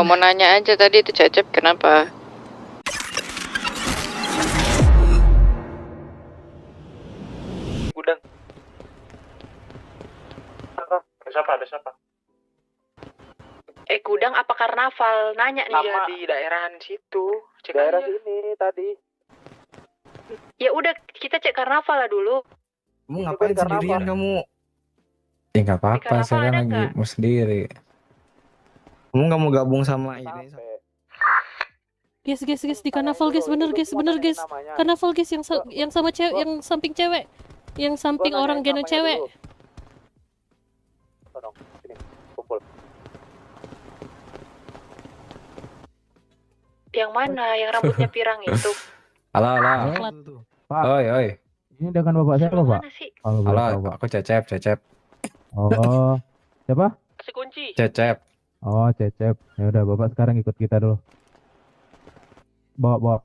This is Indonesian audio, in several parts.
Mau nanya aja tadi itu Cecep kenapa? Gudang. Ada siapa? Gudang apa karnaval? Nanya nih. Iya di daerahan situ. Cek daerah aja. Sini tadi. Ya udah kita cek karnaval lah dulu. Kamu ngapain sendirian kamu? Ya nggak apa-apa, Karnaval saya kan ada lagi nggak? mau sendiri. Kamu nggak mau gabung sama ini? Guys, di karnaval guys, bener guys. Karnaval guys yang sama cewek, yang samping cewek. Yang samping orang gendong cewek. Tolong, sini, kumpul. Yang mana? Yang rambutnya pirang itu? Halo. Pak, Oi. ini dengan bapak siapa, Yang Pak? mana sih? Kalau boleh Halo, tahu, Pak. aku Cecep. Oh, siapa? Kasih kunci. Cecep. Oh, Cecep. Ya udah, bapak sekarang ikut kita dulu. Bawa.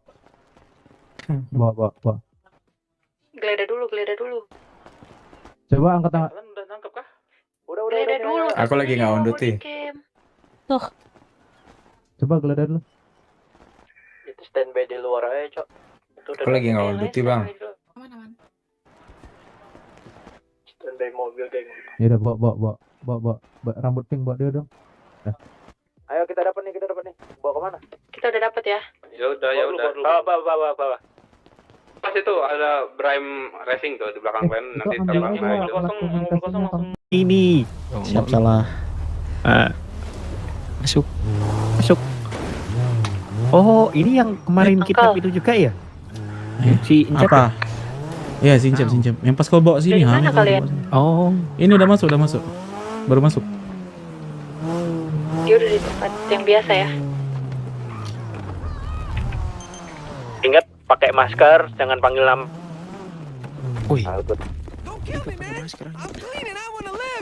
Geledah dulu. Coba angkat tangan. Kalian udah nangkep kah? Geledah dulu. Aku lagi nggak on duty. Coba geledah dulu. Itu standby di luar aja, Cok. Itu Aku lagi nggak on duty, Bang. standby mobil geng. Ya udah, bawa rambut pink buat dia dong. Ayo kita dapat nih. Bawa kemana? Kita udah dapat ya. Ya udah. Bawa. Pas itu ada Brime Racing tuh di belakang kalian, nanti Itu terbang ambil naik. aja, mobil kosong langsung. Ini siap salah. Masuk. Oh, ini yang kemarin kita itu juga ya? Si Incep Apa? Iya, Sincep. Yang pas kau bawa sini, Dari mana kalian? Oh, Ini udah masuk. Baru masuk. Dia udah di tempat yang biasa ya. Ingat pakai masker, jangan panggil nama. wih.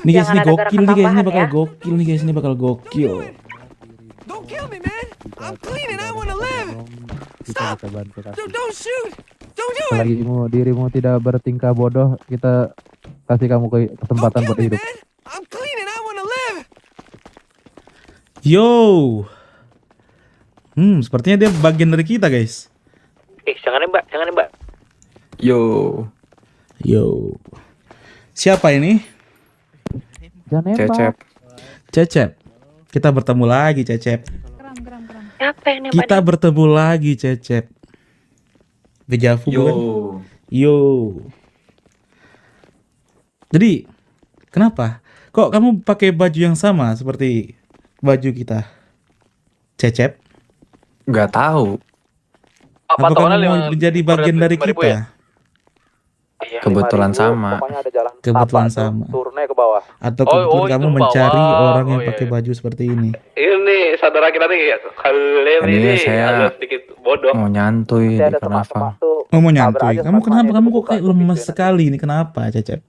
Nih guys, Jangan ini ada gokil gerakan nih guys, ini tambahan bakal ya. gokil nih guys, ini bakal gokil. Kita bantu kasih. Selagi dirimu tidak bertingkah bodoh, kita kasih kamu kesempatan buat hidup. Yo. Sepertinya dia bagian dari kita guys. Jangan nembak. Yo. Siapa ini? Jangan nembak. Cecep. Kita bertemu lagi, Cecep. Siapa yang nembak? Kita bertemu lagi, Cecep. Dejavu bukan? Yo. Jadi, kenapa? Kok kamu pakai baju yang sama seperti baju kita? Cecep? Nggak tahu. Apa kamu mau menjadi bagian dari kita? Kebetulan 5.000, sama. Pokoknya ada jalan Kebetulan tapak tuh, sama. turunnya ke bawah. Atau kebetulan kamu itu mencari bawah. orang yang Oh, pakai iya. baju seperti ini? Ini saudara kita nih, kalian Ini ini saya agak sedikit bodoh. Mau nyantuy Nanti di ada karnaval. semak-semak tuh. Oh, mau Tabrak nyantui. aja Kamu kenapa? semak-semaknya, Kamu itu kok kayak buka lemes pintu. sekali ini? Kenapa, Cecep?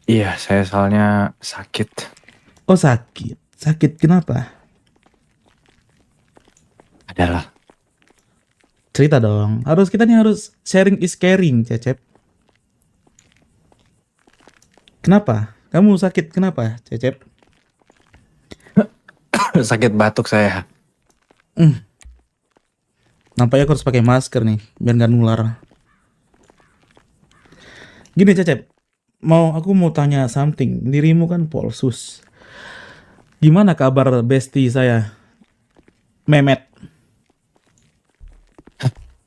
Iya, saya soalnya sakit. Oh, sakit. Sakit kenapa? Adalah. Cerita dong. Kita harus sharing is caring, Cecep. Kenapa? Kamu sakit kenapa, Cecep? Sakit batuk saya. Nampaknya aku harus pakai masker nih, biar nggak nular. Gini, Cecep. Aku mau tanya something. Dirimu kan Polsus. Gimana kabar bestie saya? Memet.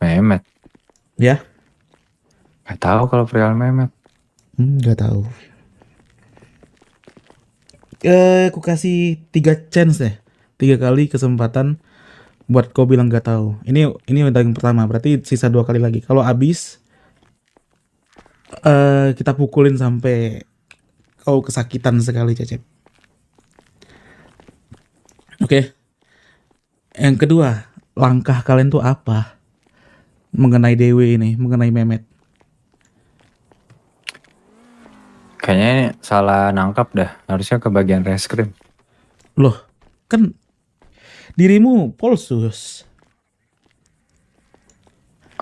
Memet. Ya? Nggak tahu kalau perihal Memet. Nggak tahu. Aku kasih 3 chance deh. 3 kali kesempatan buat kau bilang nggak tahu. Ini udah yang pertama, berarti sisa 2 kali lagi. Kalau habis kita pukulin sampai kau kesakitan sekali, Cecep. Oke. Yang kedua, langkah kalian tuh apa mengenai Dewi ini, mengenai Memet? Kayaknya ini salah nangkap dah. Harusnya ke bagian reskrim. Loh, kan dirimu Polsus.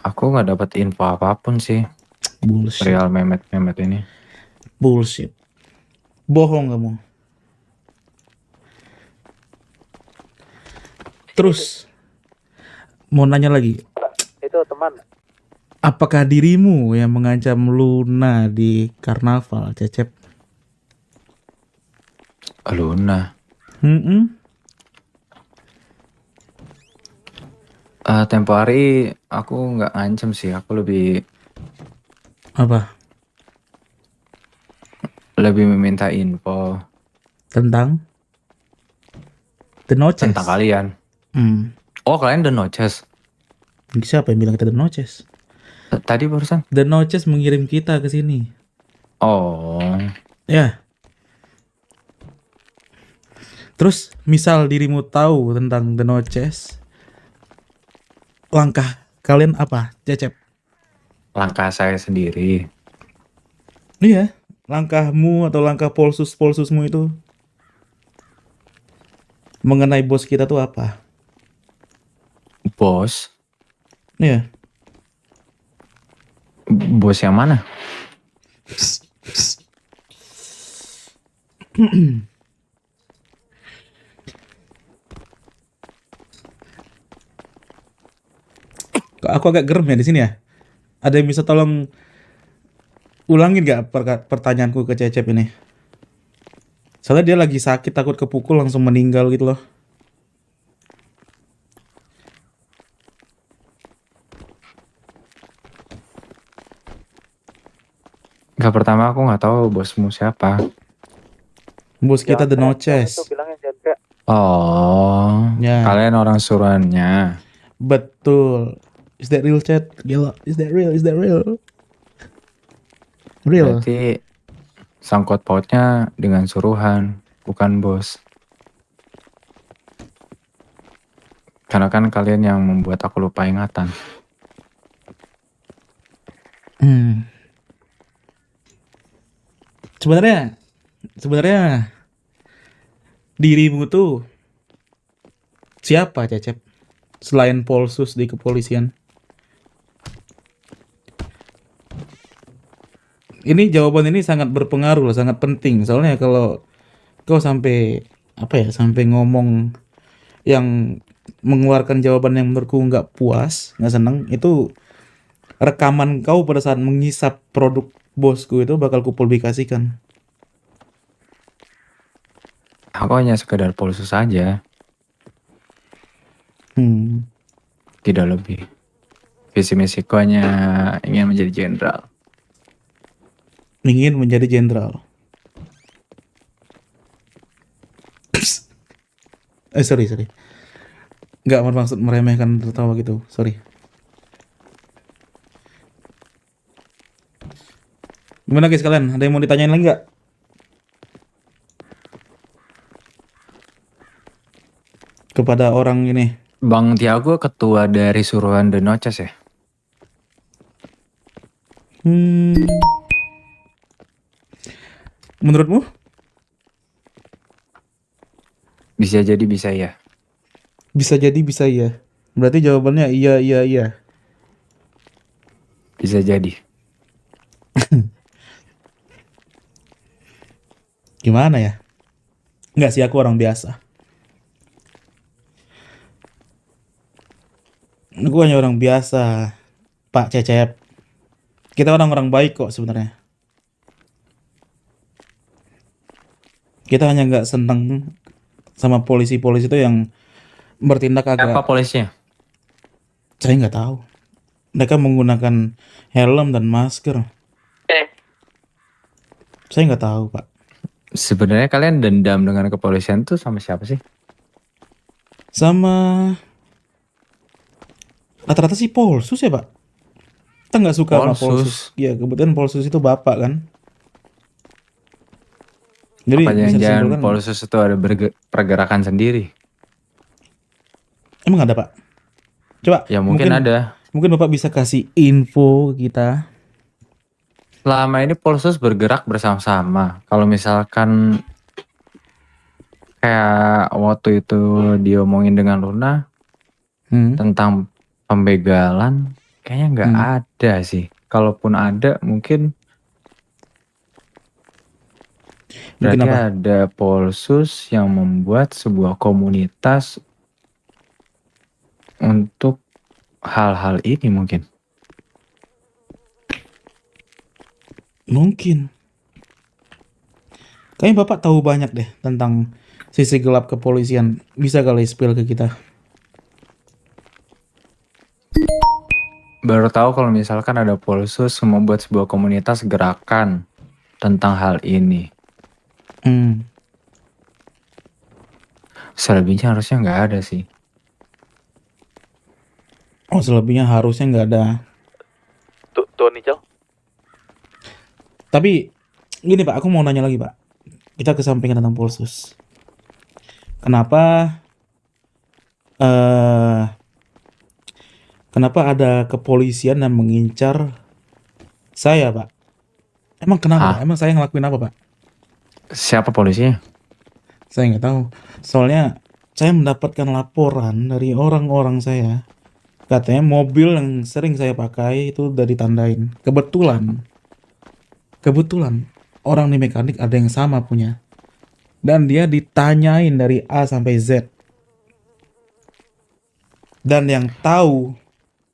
Aku nggak dapat info apapun sih Bullshit. perihal Memet ini. Bullshit. Bohong kamu. Terus mau nanya lagi, Itu teman. apakah dirimu yang mengancam Luna di karnaval, Cecep? Luna. Hmm. Tempo hari aku nggak ngancem sih, aku lebih Apa? meminta info Tentang The Noches? tentang kalian. Hmm. Oh, kalian The Noches. Siapa yang bilang kita The Noches? Tadi barusan. The Noches mengirim kita ke sini. Oh, Ya. Terus misal dirimu tahu tentang The Noches, langkah kalian apa, Cecep? langkah saya sendiri. Iya, langkahmu atau langkah polsusmu itu mengenai bos kita tuh apa? Bos? Iya. Bos yang mana? Kok aku agak gerem ya di sini ya. Ada yang bisa tolong ulangin gak pertanyaanku ke Cecep ini? Soalnya dia lagi sakit, takut kepukul langsung meninggal gitu loh. Gak, pertama aku nggak tahu bosmu siapa. Bos kita The Noches. Bilangin jangan. Oh, Ya. kalian orang suruhannya. Betul. Is that real, chat? Gila. Is that real? Is that real? Real. Berarti sangkut pautnya dengan suruhan, bukan bos. Karena kan kalian yang membuat aku lupa ingatan. Hmm. Sebenarnya dirimu tuh siapa, Cecep? Selain Polsus di kepolisian. Ini jawaban ini sangat berpengaruh loh, sangat penting. Soalnya kalau kau sampai sampai ngomong yang mengeluarkan jawaban yang menurutku nggak puas, nggak seneng, itu rekaman kau pada saat menghisap produk bosku itu bakal kupublikasikan. Aku hanya sekedar polsus saja, tidak lebih. Visi misiku hanya ingin menjadi jenderal. Ingin menjadi jenderal. Sorry. Nggak bermaksud meremehkan tertawa gitu, sorry. Gimana guys kalian? Ada yang mau ditanyain lagi nggak? Kepada orang ini. Bang Tiago ketua dari suruhan The Noches ya? Menurutmu? Bisa jadi bisa ya. Bisa jadi bisa ya. Berarti jawabannya iya. Bisa jadi. Gimana ya? Nggak sih, aku orang biasa. Aku hanya orang biasa, Pak Cecep. Kita orang-orang baik kok sebenarnya. Kita hanya nggak seneng sama polisi-polisi itu yang bertindak agak... Apa polisinya? Saya nggak tahu. Mereka menggunakan helm dan masker. Saya nggak tahu, Pak. Sebenarnya kalian dendam dengan kepolisian tuh sama siapa sih? Sama rata-rata sih Polsus ya, Pak. Kita nggak suka sama Polsus. Iya, kebetulan Polsus itu bapak kan. Jadi Apa bisa jangan disimpulkan, Polsus itu ada pergerakan sendiri? emang ada, Pak? Coba. Ya mungkin ada. Mungkin Bapak bisa kasih info ke kita. Selama ini Polsus bergerak bersama-sama. Kalau misalkan kayak waktu itu diomongin dengan Luna tentang pembegalan, kayaknya nggak ada sih. Kalaupun ada, mungkin berarti apa? ada Polsus yang membuat sebuah komunitas untuk hal-hal ini mungkin. Mungkin. Kayaknya Bapak tahu banyak deh tentang sisi gelap kepolisian. Bisa kali spill ke kita? Baru tahu kalau misalkan ada Polsus membuat sebuah komunitas gerakan tentang hal ini. Selebihnya harusnya nggak ada sih. Oh, selebihnya harusnya nggak ada. Tuh Nicel. Tapi gini Pak, aku mau nanya lagi Pak. Kita kesampingkan tentang Polsus. Kenapa ada kepolisian yang mengincar saya Pak? Emang kenapa? Pak? Emang saya ngelakuin apa Pak? Siapa polisinya? Saya nggak tahu. Soalnya saya mendapatkan laporan dari orang-orang saya. Katanya mobil yang sering saya pakai itu udah ditandain. Kebetulan orang di mekanik ada yang sama punya. Dan dia ditanyain dari A sampai Z. Dan yang tahu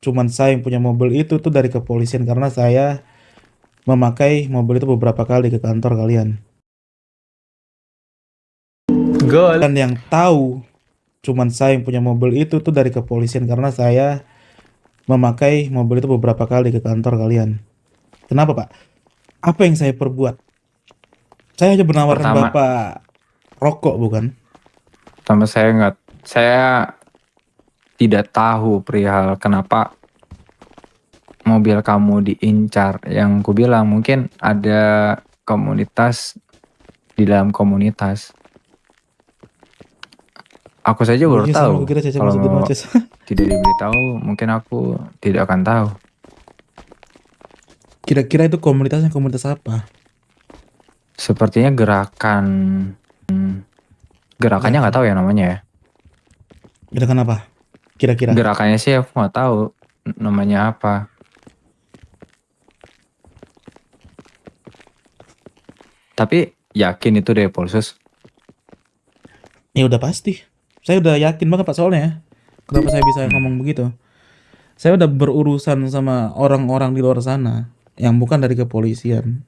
cuman saya yang punya mobil itu tuh dari kepolisian karena saya memakai mobil itu beberapa kali ke kantor kalian. Dan yang tahu cuman saya yang punya mobil itu tuh dari kepolisian karena saya memakai mobil itu beberapa kali ke kantor kalian. Kenapa Pak? Apa yang saya perbuat? Saya aja menawarkan Bapak rokok bukan? Saya tidak tahu perihal kenapa mobil kamu diincar. Yang ku bilang mungkin ada komunitas di dalam komunitas. Aku saja baru tahu. Kalau tidak diberitahu, mungkin aku tidak akan tahu. Kira-kira itu komunitasnya komunitas apa? Sepertinya gerakannya nggak tahu ya namanya ya. Gerakan apa? Kira-kira? Gerakannya sih aku nggak tahu namanya apa. Tapi yakin itu deh Polsus. Ya udah pasti. Saya udah yakin banget Pak soalnya. Kenapa saya bisa ngomong begitu? Saya udah berurusan sama orang-orang di luar sana yang bukan dari kepolisian.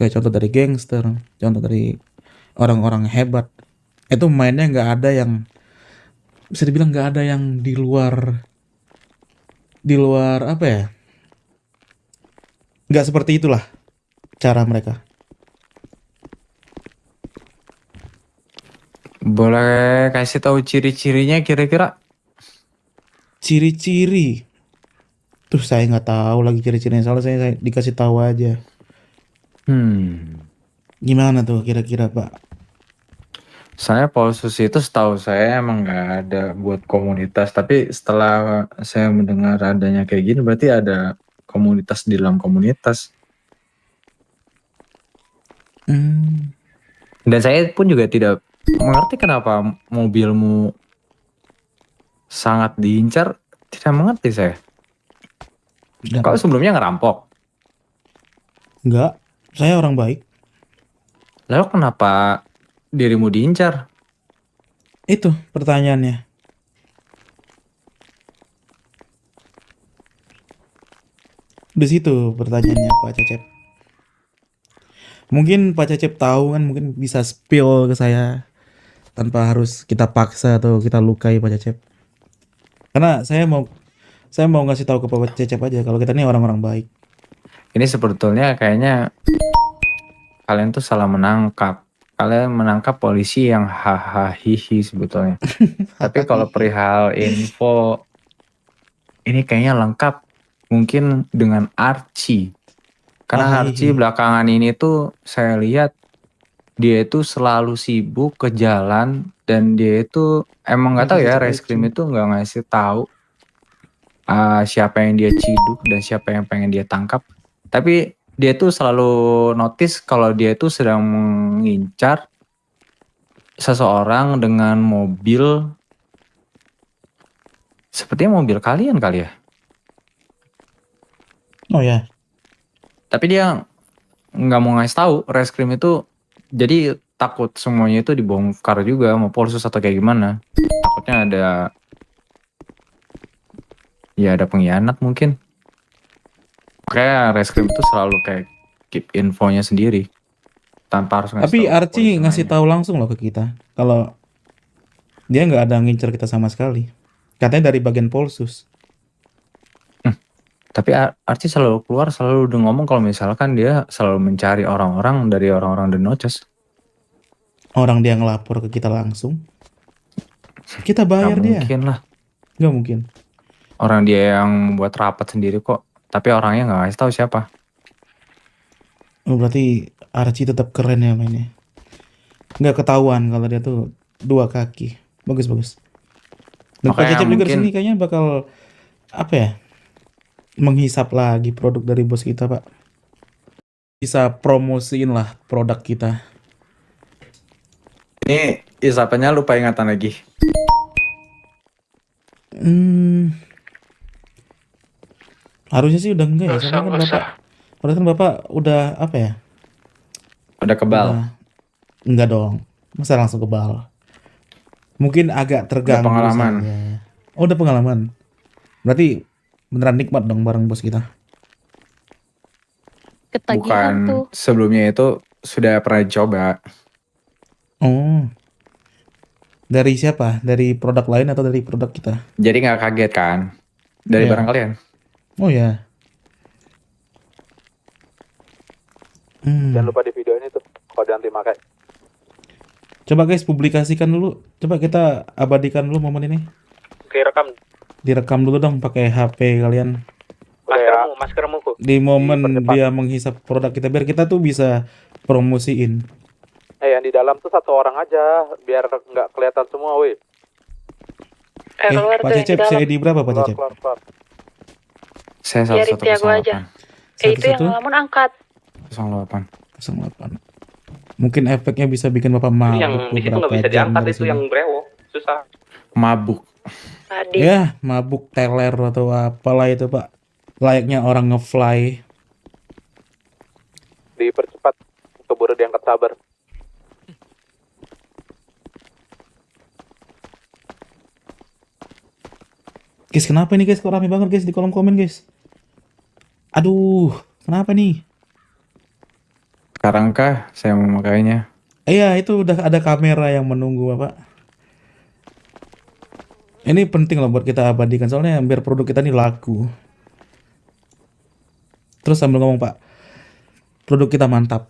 Kayak contoh dari gangster, contoh dari orang-orang hebat. Itu mainnya nggak ada yang bisa dibilang nggak ada yang di luar apa ya? Nggak seperti itulah cara mereka. Boleh kasih tahu ciri-cirinya kira-kira? Ciri-ciri. Tuh saya nggak tahu lagi ciri-cirinya soalnya saya dikasih tahu aja. Gimana tuh kira-kira Pak? Saya Polsus itu setahu saya emang nggak ada buat komunitas. Tapi setelah saya mendengar adanya kayak gini berarti ada komunitas di dalam komunitas. Dan saya pun juga tidak mengerti kenapa mobilmu sangat diincar. Tidak mengerti saya. Kalau sebelumnya ngerampok? Enggak, saya orang baik. Lalu kenapa dirimu diincar? Itu pertanyaannya. Di situ pertanyaannya Pak Cecep. Mungkin Pak Cecep tahu kan, mungkin bisa spill ke saya tanpa harus kita paksa atau kita lukai Pak Cecep. Karena saya mau ngasih tahu ke Pak Cecep aja kalau kita ini orang-orang baik. Ini sebetulnya kayaknya kalian tuh salah menangkap. Kalian menangkap polisi yang hahaha sebetulnya. Tapi kalau perihal info ini kayaknya lengkap mungkin dengan Archie. Karena Archie belakangan ini tuh saya lihat dia itu selalu sibuk ke jalan dan dia itu emang nggak tahu ya reskrim itu nggak ngasih tahu siapa yang dia ciduk dan siapa yang pengen dia tangkap. Tapi dia tuh selalu notice kalau dia itu sedang mengincar seseorang dengan mobil. Sepertinya mobil kalian kali ya. Oh ya. Tapi dia nggak mau ngasih tahu reskrim itu. Jadi takut semuanya itu dibongkar juga sama Polsus atau kayak gimana. Takutnya ada ya ada pengkhianat mungkin. Makanya reskrim itu selalu kayak keep infonya sendiri tanpa harus ngasih Tapi tahu ke Archie polisi ngasih lainnya. tahu langsung loh ke kita kalau dia nggak ada ngincer kita sama sekali. Katanya dari bagian Polsus. Tapi Archie selalu keluar selalu udah ngomong kalau misalkan dia selalu mencari orang-orang dari orang-orang The Notches. Orang dia ngelapor ke kita langsung. Kita bayar Nggak dia. mungkin lah. Nggak mungkin. Orang dia yang buat rapat sendiri kok. Tapi orangnya nggak ngasih tahu siapa. Oh, berarti Archie tetap keren ya mainnya. Nggak ketahuan kalau dia tuh 2 kaki. Bagus. Dan Pak Makanya Cecep juga mungkin- kesini kayaknya bakal apa ya? Menghisap lagi produk dari bos kita, Pak. Bisa promosiin lah produk kita. Ini isapannya lupa ingatan lagi. Harusnya sih udah enggak ya, soalnya kan Usah. Bapak udah apa ya? Udah kebal. Enggak dong. Masa langsung kebal? Mungkin agak terganggu pengalaman. saja. Oh, udah pengalaman. Berarti beneran nikmat dong bareng bos kita. Ketagihan tuh. Bukan sebelumnya itu sudah pernah coba. Oh. Dari siapa? Dari produk lain atau dari produk kita? Jadi nggak kaget kan? Dari Iya. barang kalian. Oh ya. Jangan lupa di video ini tuh kode anti makai. Coba guys publikasikan dulu. Coba kita abadikan dulu momen ini. Oke, rekam. Direkam dulu dong pakai HP kalian. Maskermu kok. Di momen Dipercepat. dia menghisap produk kita biar kita tuh bisa promosiin. Yang di dalam tuh 1 orang aja biar nggak kelihatan semua, weh. Keluar Pak tuh yang di Cecep dalam. CID berapa Pak Cecep? Keluar. Saya Biarin Tiago aja. 1108. Itu yang ngelamun angkat. 08. 08. Mungkin efeknya bisa bikin Bapak Itu mabuk yang di situ nggak beberapa bisa jam diangkat dari itu sini. yang brewo. Susah. Mabuk. Tadi. Ya, mabuk teler atau apalah itu, Pak. Layaknya orang ngefly. Dipercepat, keburu diangkat sabar. Guys, kenapa ini guys? Kok rame banget guys di kolom komen guys? Aduh, kenapa nih? Sekarang kah saya memakainya? Iya, itu udah ada kamera yang menunggu, Bapak. Ini penting loh buat kita abadikan soalnya biar produk kita ini laku. Terus sambil ngomong, Pak, produk kita mantap.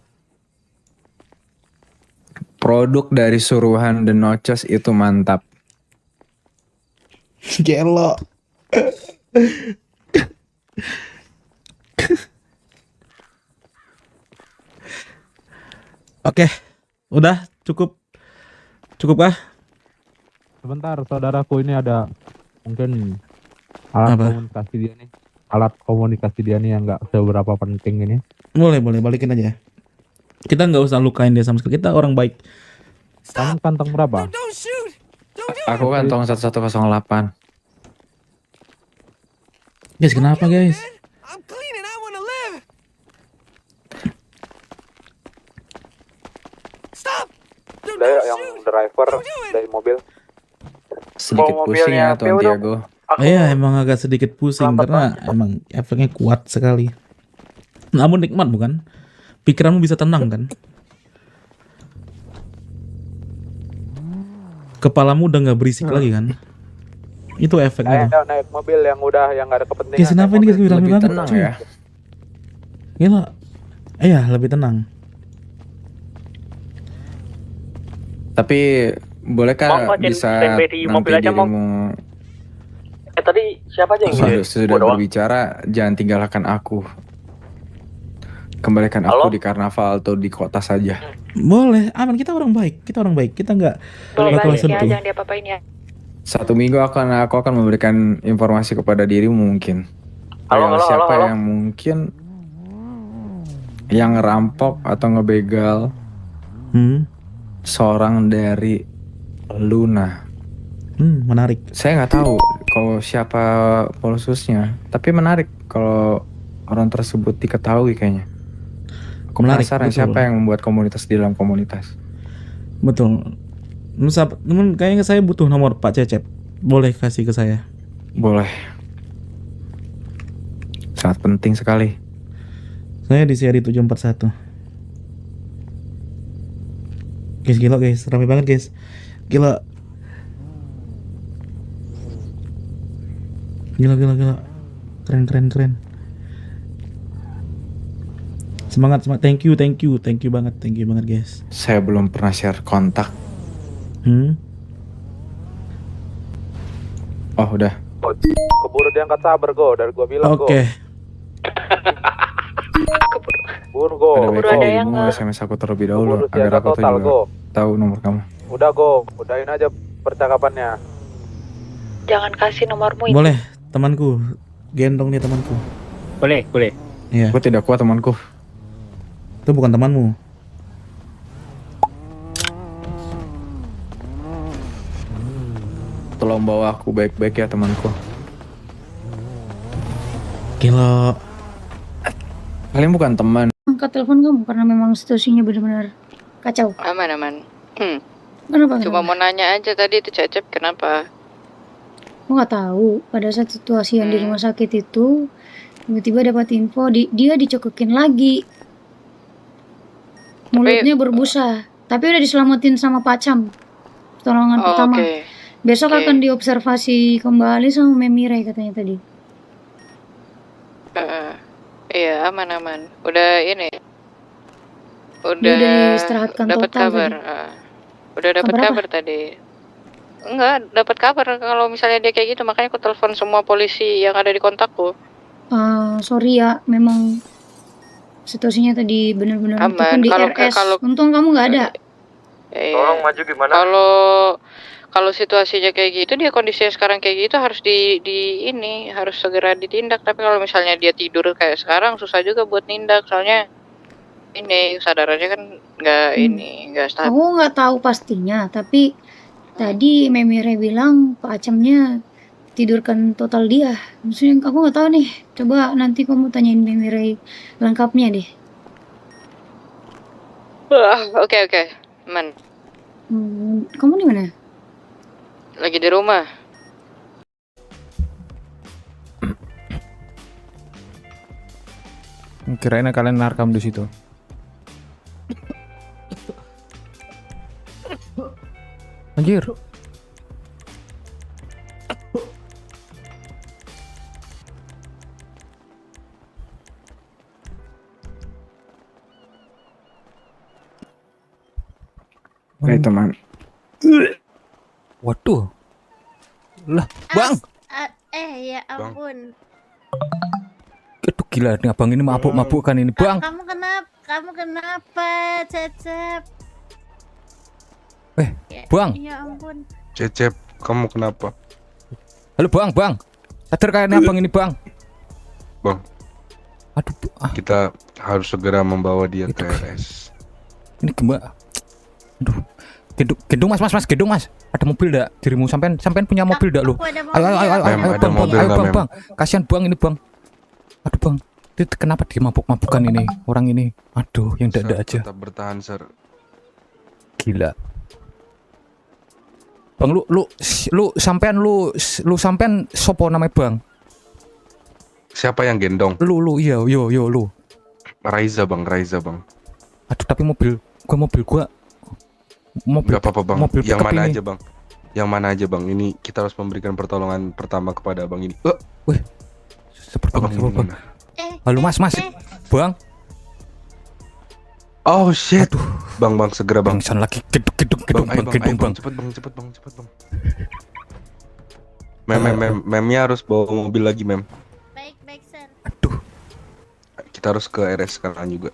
Produk dari suruhan The Notches itu mantap. Gelo. Oke, udah cukup. Cukup kah? Sebentar, saudaraku, ini ada mungkin alat Apa? komunikasi dia nih. Alat komunikasi dia nih yang nggak seberapa penting ini. Boleh, balikin aja. Kita nggak usah lukain dia sama sekali. Kita orang baik. Kamu kantong berapa? Aku kantong 1108. Guys, kenapa guys? Udah yang driver dari mobil. Sedikit pusing ya Tuan Tiago. Iya, emang agak sedikit pusing karena emang efeknya kuat sekali. Namun nikmat bukan? Pikiranmu bisa tenang kan? Kepalamu udah nggak berisik lagi kan? Itu efeknya tuh. Naik mobil yang udah yang nggak ada kepentingan. Guys, kenapa ini guys rame Lebih banget? tenang cuy. ya. Gila. Iya, lebih tenang. Tapi bolehkah Mau kok bisa standby di nanti mobil aja, Mong? dirimu Tadi siapa aja yang sudah berbicara, jangan tinggalkan aku. Kembalikan aku Halo? di karnaval atau di kota saja. Boleh, aman, kita orang baik. Kita orang baik. Kita nggak Boleh bakal balik ya, sentuh. jangan diapa-apain ya. 1 minggu aku akan memberikan informasi kepada dirimu mungkin. Halo, Kayak siapa halo. yang mungkin yang ngerampok atau ngebegal seorang dari Luna. Menarik. Saya nggak tahu kalau siapa polususnya, tapi menarik kalau orang tersebut diketahui kayaknya. Aku Menarik, penasaran betul. siapa yang membuat komunitas di dalam komunitas. Betul. Namun kayaknya saya butuh nomor Pak Cecep. Boleh kasih ke saya? Boleh. sangat penting sekali. Saya di seri 741. Guys, gila guys, ramai banget guys. Gila. Gila. Keren. Semangat. Thank you banget guys. Saya belum pernah share kontak. Oh udah. Keburu diangkat sabar go, dari gua bilang go. Oke. Buru go. Keburu ada yang mau SMS aku terlebih dahulu Keburu agar siaga aku tuh total, juga go. tahu nomor kamu. Udah go, udahin aja percakapannya. Jangan kasih nomormu itu. Boleh, temanku. Gendong nih temanku. Boleh. Iya. Aku tidak kuat temanku. Itu bukan temanmu. Tolong bawa aku baik-baik ya temanku. Gila. Kalian bukan teman. Angkat telepon kamu karena memang situasinya benar-benar kacau. Aman. Kenapa? Cuma mau nanya aja tadi itu Cecep kenapa? Aku nggak tahu. Pada saat situasi yang di rumah sakit itu, tiba-tiba dapat info dia dicokokin lagi. Mulutnya berbusa. Tapi udah diselamatin sama Pak Cam. Pertolongan pertama. Besok akan diobservasi kembali sama Memire katanya tadi. Iya aman. Udah ini. Udah istirahatkan dapat total kabar. tadi. Udah dapat kabar tadi. Enggak, dapat kabar kalau misalnya dia kayak gitu, makanya aku telepon semua polisi yang ada di kontakku. Sorry ya, memang situasinya tadi benar-benar Aman. di RS. Untung kamu nggak ada. Tolong maju gimana? Kalau situasinya kayak gitu, dia kondisinya sekarang kayak gitu harus harus segera ditindak. Tapi kalau misalnya dia tidur kayak sekarang susah juga buat nindak, soalnya ini kesadarannya kan nggak stabil. Aku nggak tahu pastinya, tapi tadi Memire bilang Pak Acemnya tidurkan total dia. Maksudnya aku nggak tahu nih. Coba nanti kamu tanyain Memire lengkapnya deh. Oke. Aman. Kamu di mana? Lagi di rumah. Kirain kalian narekam di situ. Anjir. Hei teman. Waduh. Lah, Bang. Ya ampun. Aduh gila nih abang ini mabuk-mabuk kan ini, Bang. Kamu kenapa, Cecep? Bang. Ya ampun. Cecep, kamu kenapa? Halo, Bang. Sadar kayaknya abang ini, Bang. Bang. Aduh, Kita harus segera membawa dia ke RS. ini gimana? Aduh. Gendong mas, gendong mas. Ada mobil dak dirimu sampean punya mobil dak lu? Ayo bang. Kasihan bang ini bang. Aduh bang, itu kenapa dia mabuk-mabukan ini orang ini? Aduh, yang dada aja. Tetap bertahan, Sir. Gila. Bang lu sampean sopo namanya bang? Siapa yang gendong? Lu iya lu. Raiza bang. Aduh tapi mobil gua Gak apa-apa bang. Mobil Yang mana ini. aja bang? Yang mana aja bang? Ini kita harus memberikan pertolongan pertama kepada abang ini. Wih, seperti abang ini bang. mana? Halo mas, bang. Oh shit. Aduh, bang segera bang. bangsan lagi gedung bang. Cepet bang. Memnya harus bawa mobil lagi mem. Baik sir. Aduh, Kita harus ke RS sekarang juga.